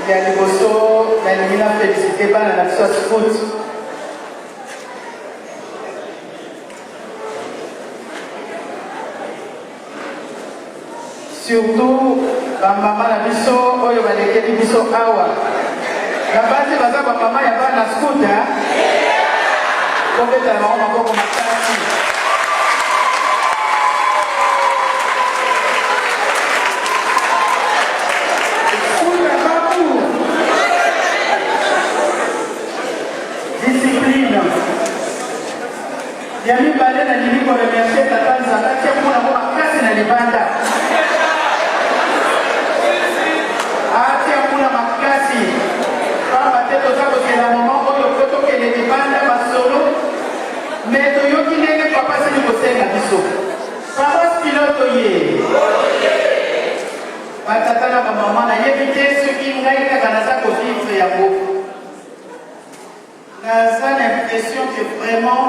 Il y a des bossos, il y a des gens félicité par la sauce foot. Surtout, la maman la biso, oyo va les biso awa. La base va sa maman ya pas la scout hein. Comme ta maman va comme makasi. Discipline. Yami balé na nini pour remercier tata Nzaka qui pour la makasi na libanda. Makasi papa te toza kozela moment oyo po tokende libanda basolo mais toyoki ndenge papa sili kosenga biso papa pilote ye batata na bamama nayebi te soki ngai kaka naza kovivre yango naza l'impression que vraiment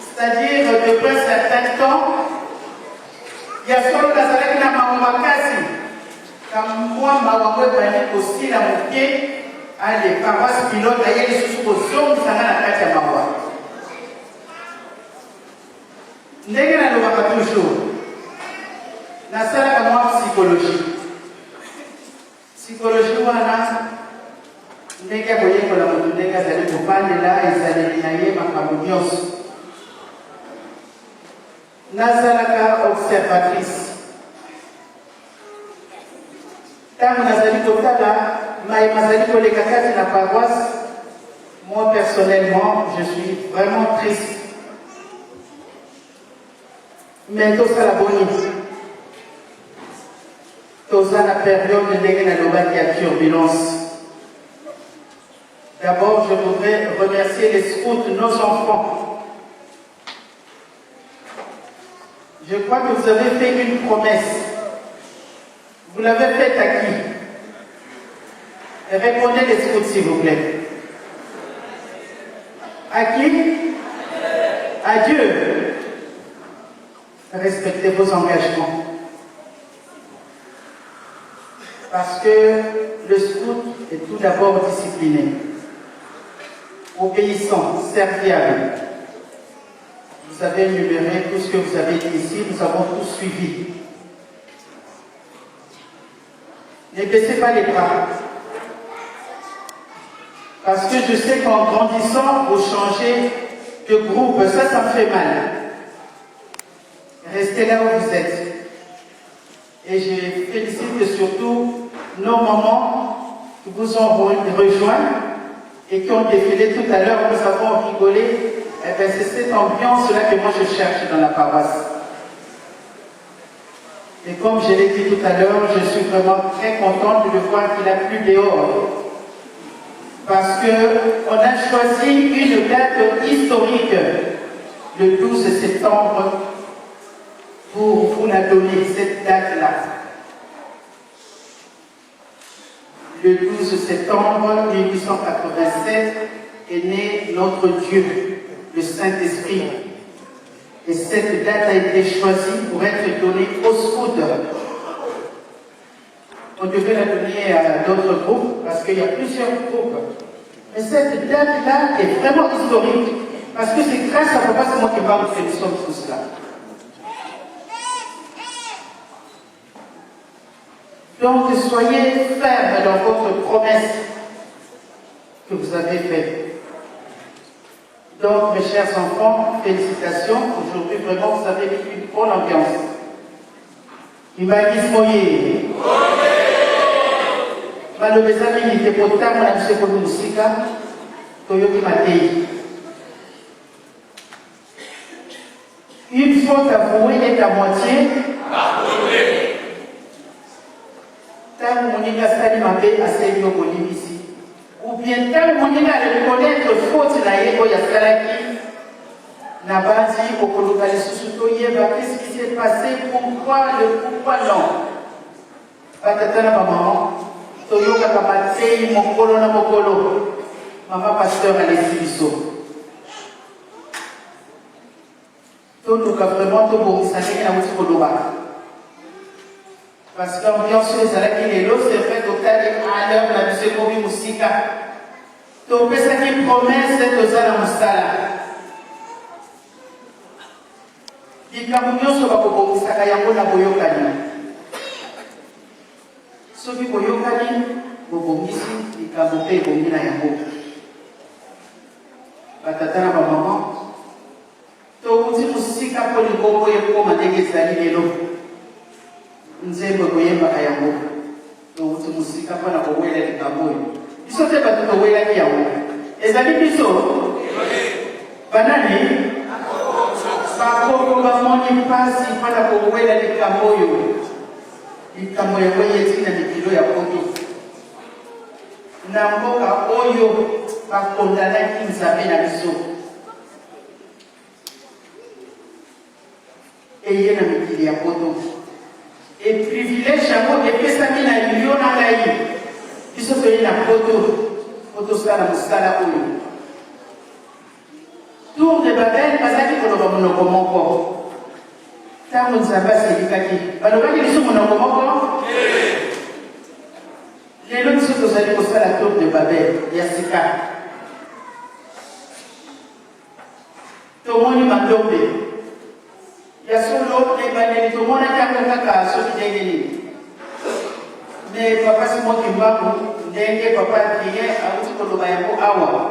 c'est-à-dire depuis un certain temps ya solo nazalaki na mama makasi moi, ma maman aussi la moquée, allez, paroisse pilote, il y a des sous-positions, ça n'a pas de maman. N'est-ce pas toujours? La salle à moi, psychologie. Psychologie, voilà. N'est-ce pas voyez que la moto n'est pas allée pour parler là, et ça n'est pas ma famille. Nazalaka observatrice. Quand nazali kotala mai mazali koleka kati na paroisse, moi personnellement je suis vraiment triste. Mais tout ça la bonne. Tout ça la période de ndenge na loba qui a turbulence. D'abord je voudrais remercier les scouts, nos enfants. Je crois que vous avez fait une promesse. Vous l'avez fait à qui? Répondez les scouts s'il vous plaît. À qui? À Dieu. Respectez vos engagements. Parce que le scout est tout d'abord discipliné, obéissant, serviable. Vous avez énuméré tout ce que vous avez dit ici, nous avons tous suivi. Ne baissez pas les bras. Parce que je sais qu'en grandissant, vous changez de groupe. Ça me fait mal. Restez là où vous êtes. Et je félicite surtout nos mamans qui vous ont rejoints et qui ont défilé tout à l'heure. Nous avons rigolé. Eh bien, c'est cette ambiance-là que moi je cherche dans la paroisse. Et comme je l'ai dit tout à l'heure, je suis vraiment très contente de voir qu'il a plu dehors. Parce qu'on a choisi une date historique, le 12 septembre, pour vous la donner, cette date-là. Le 12 septembre 1887 est né notre Dieu, le Saint-Esprit. Et cette date a été choisie pour être donnée aux scouts. On devait la donner à d'autres groupes parce qu'il y a plusieurs groupes. Mais cette date-là est vraiment historique parce que c'est grâce à Papa Simon qui va vous faire tout cela. Donc soyez fermes dans votre promesse que vous avez faite. Donc, mes chers enfants, félicitations. Aujourd'hui, vraiment, vous avez mis une bonne ambiance. Il m'a dit, Moye. Malobezami, il était pourtant, on a dit que nous sommes Toyoki Matei. Une faute avouée est à moitié. Tant Monika Sali Mabé a servi au Bolivie ici. Ou bien tant Monika reconnaître faute la Yégo Yasalaki. Nabadi, Okoloka, les Susutoyeba, qu'est-ce qui s'est passé? Pourquoi non? Patatana maman, Toyoka Kamatei, Mokolo na Mokolo. Maman pasteur à l'Esibiso. Tout nous a vraiment tout beau, ça n'est qu'un petit peu. Parce qu'ambiance les alaki les lots, c'est fait total à l'heure la musique comme musica. Donc ça qui promesse d'être aux ala musala. Ikamunyo so bako saka yango na boyokani. Soki boyokani bobongisi ikabope bongina yango. Batatana ba maman. To uti musika po likombo yekoma ndenge zali lelo. Nzembo koyemba kayango. To uti musika po na kowela likambo. Biso te batu kowela kiyango. Ezali biso. Banani? Bakoko bamoni pasi mpana kowela likambo yo. Likambo yango yetina mikilo ya poto. Na mboka oyo bakondanaki nzambe na biso. Eye na mikili ya poto. Et privilège yango epesami na yo na ngai. Biso toye na poto sala mosala oyo. Tour de Babel bazaki koloba monoko moko. Tango nzambe aselikaki balobaki biso monoko moko. Lelo biso tozali kosala tour de Babel ya sika. Tomoni mandombe ya solo ebaneli tomonaki yango kaka soki ndenge nini. Mais papa Simon Kimbangu ndenge papa Adrien auti koloba yango awa.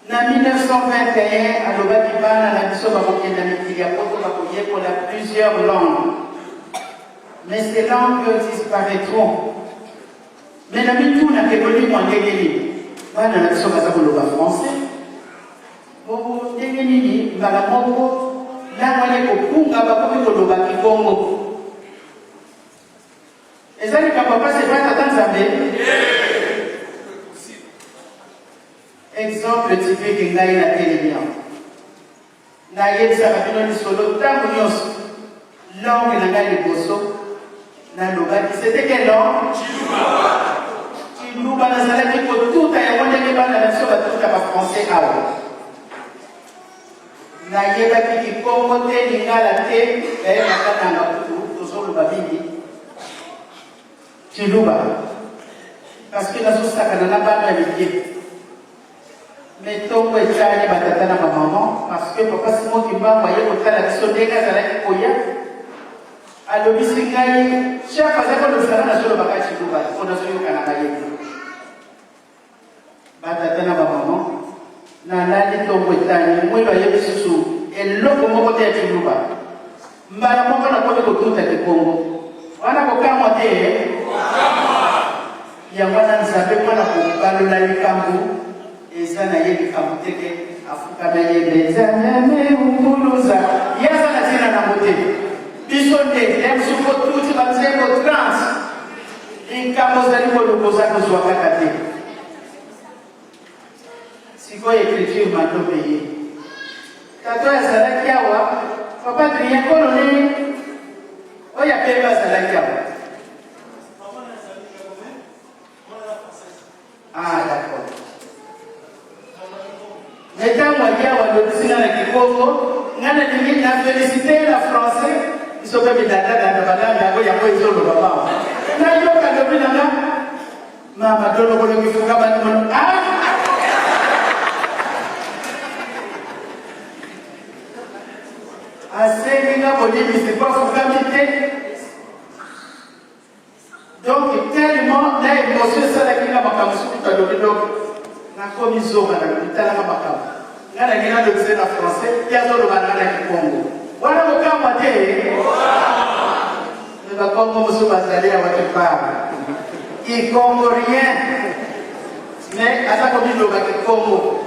Na 1921 alobaki bana na biso bakokenda mikili ya poto bakoyekola plusieurs langues. Mais ces langues disparaîtront. Mais na mituna kekoli mwa ndenge nini. Bana na biso baza koloba français. Bobo ndenge nini mbala moko na wale kopunga bakomi koloba kikongo. Ezali ka papa se pas tata nzambe. Exemple typique ngai na télévision. Na yebisaka bino lisolo ntango nyonso. Langue na ngai liboso na lobaki. C'était quelle langue? Chiluba nazalaki kotuta yango ndenge bana na biso batuta ba français awa. Na yebaki kikongo te lingala te eyebaka nanga kutu tozoloba mingi. Chiluba. Parce que nazosakana na bana ya mike. Mais ton petani batatana ma maman parce que papa Simon Kimbangu aye kotala biso ndenge azalaki koya alobisi ngai chaque azako losala na solo bakati luba mpona zoyokana na ye batatana ma maman nalali tongo etani mwelo ayebi susu eloko moko te ya kiluba mbala moko nakomi kotuta kikongo wana kokamwa te yango wana nzambe mpona kobalola likambo eza na ye likambo teke afukana yebe nzambe ukuluza yaza na tina na mote biso nde emsuko tuti banzembo 30 likambo zali kolokoza kozwa kaka te sikoyo écriture mandombe ye tato azalaki awa papa Adrien kolo nini oyo apembe azalaki awa. Ah d'accord. Mettons moi bien à l'officine avec les pauvres, on a dit la félicité la français, ils sont comme des data dans la madame, il y a quoi ils ont le papa. N'a yo ka dobi nana, mama dono kolo ki fuka ba mono. Ah. Assez nga boni c'est pas fuka mité. Donc tellement là émotion ça la kinga makamusu ka dobi donc na komisoma na bitala makamu. Ngana ngina de na français, ya zo lo banana ki Congo. Wana mokama te. Le Congo musu bazali ya watu pa. I Congo rien. Mais asa comme le Congo.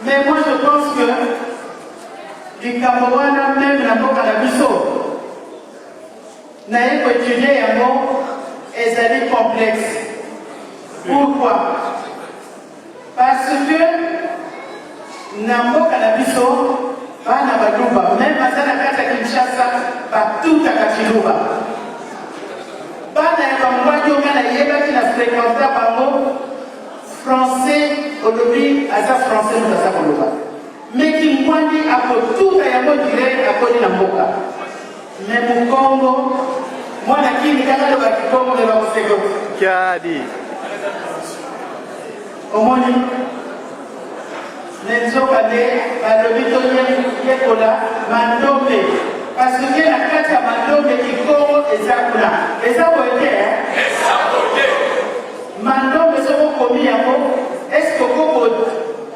Mais moi je pense que les Camerounais même na boka na biso. Na yeko étudier yango ezali complexe. Pourquoi? Parce que Namboka na biso bana baluba même bazana kata Kinshasa batuta kachiluba bana ya bamwadi ongana yebaki na fréquenta bango français olobi aza français muta koloba mais kimwandi akotuta yango direct akoni na mboka mais mu Congo mwana Kikana le Bakikomo le Bakoseko. Kiadi. Omoni. Nenzo Kade, Balobito Yekola, Mandombe. Parce que la carte à Mandombe qui Congo et Zakula. Et ça vous était, Mandombe se vont commis à vous. Est-ce que vous pouvez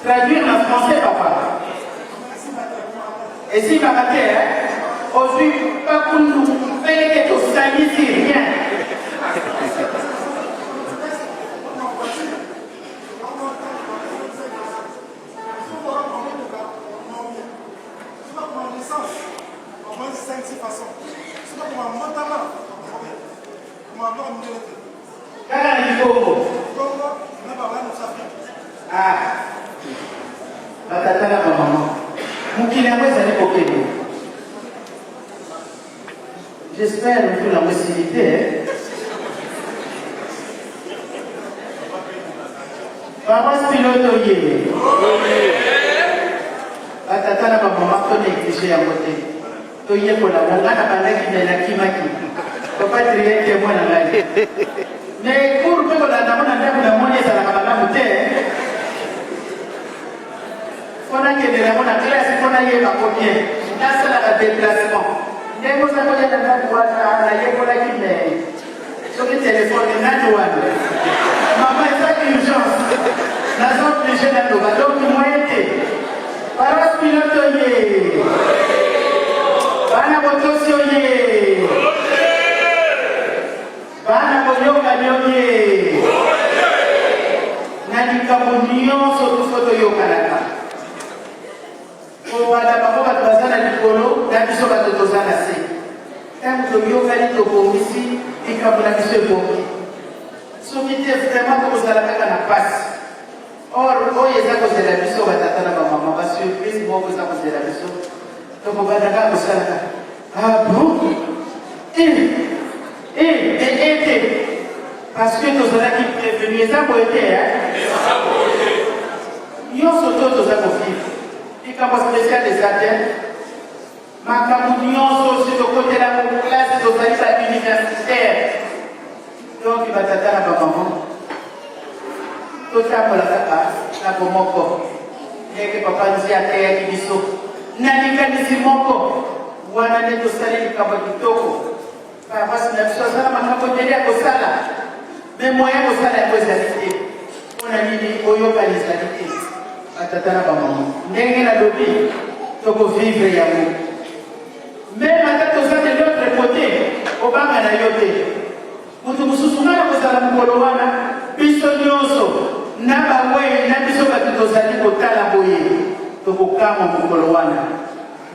traduire en français, papa? Et si ma matière, aujourd'hui, pas pour nous faire que tout ça ici, rien. J'espère que la possibilité. Papa pilote yé. Atatana ba maman to négligé à côté. To yé pour la monga na banda qui na kimaki. Papa trié que moi na ngai. Mais pour que la namona ndamu na moni ça na banda muté. Fona que de la mona classe fona yé ba combien. Là ça la déplacement. Nemo za koja na kwa na yeko la kime. Sur le téléphone na douane. Maman est à urgence. La zone de jeune à Nova donc moi été. Para pilote yé. Bana motosio yé. Bana boyoka yé. Nani kamunio sotu soto yokalaka. Voilà, papa va te passer à l'icolo, la mission va te poser à la C. Quand tu yoga ni to ici, et quand la mission est bonne. Ce qui est vraiment comme ça la passe. Or, il y a cause de la mission, va t'attendre à maman, va surprise, moi, vous avez de la mission. Donc, on va d'accord ça. Ah bon? Parce que nous avons qui prévenir ça pour aider, hein? Ils ont sauté aux actifs. Et comme spécial des Athènes, ma communion sur le côté de la classe de universitaire. Donc il va t'attendre à ma maman. Tout ça pour la capa, la pour mon corps. Et que papa nous y a terre qui dit ça. N'a dit mon corps. Ou on a dit tout ça, il y a un toko. Papa, c'est la chose, ça m'a capoté à Kosala. Mais moi, je suis à la causalité. On a dit, on y a la causalité. Atatana ba maman ndenge na lobi toko vivre yango même atato za de l'autre côté obanga na yote mutu mususu ngala kozala mukolo wana biso nyonso na bawe na biso bato tozali kotala boye tokokama mukolo wana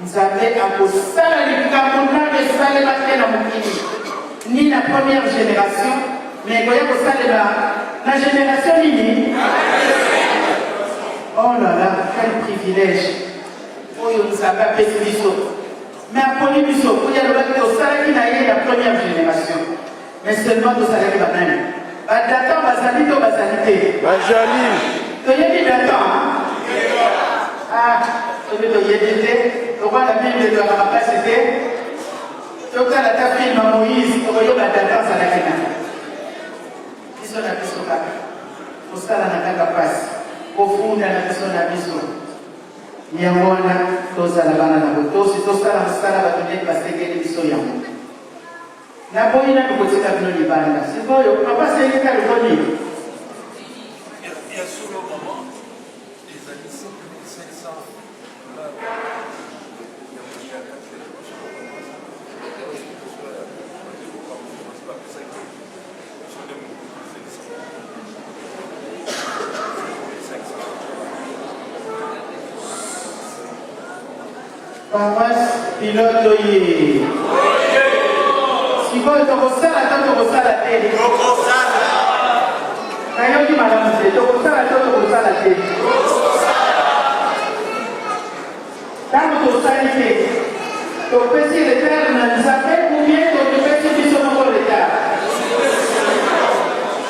nzambe akosala likambo nano esalema te na mokili ni na première génération mais koya kosalela na génération nini. Oh là là, quel privilège. Oh, nous avons pas fait biso. Mais à Polybiso, il y a le bac de Salaki Naye, la première génération. Mais seulement de Salaki Banane. Badaton, Basalito, Basalite. Bajali. Tu y as dit Badaton, hein? Ah, tu veux te y aider. Tu vois la Bible de la capacité. Tu vois la tafille de Moïse, tu vois Badaton, Salaki Naye. Ils sont là, ils sont là. Pour ça, on a la capacité. Profunda na biso na biso nyangona tozala bana na botosi tosala mosala bato ndenge basengeli biso yango na boyi na tokotika bino libanda sikoyo papa sengeka lokoni. Il y a sur le moment des années 5500 Papa pilote yé. Si vous êtes au sala, tant au sala télé. D'ailleurs, dit madame, c'est au sala, tant au sala télé. Tant au sala télé. Au petit retard, nous savons combien de petits qui sont encore retard.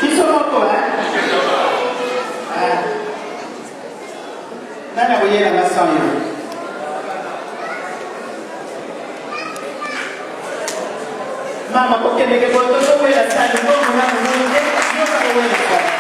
Qui sont encore, hein? Nana, vous voyez la maçon. Mama, porque me quedó todo el asado, no, no, no, no, no, no, no, no, no, no,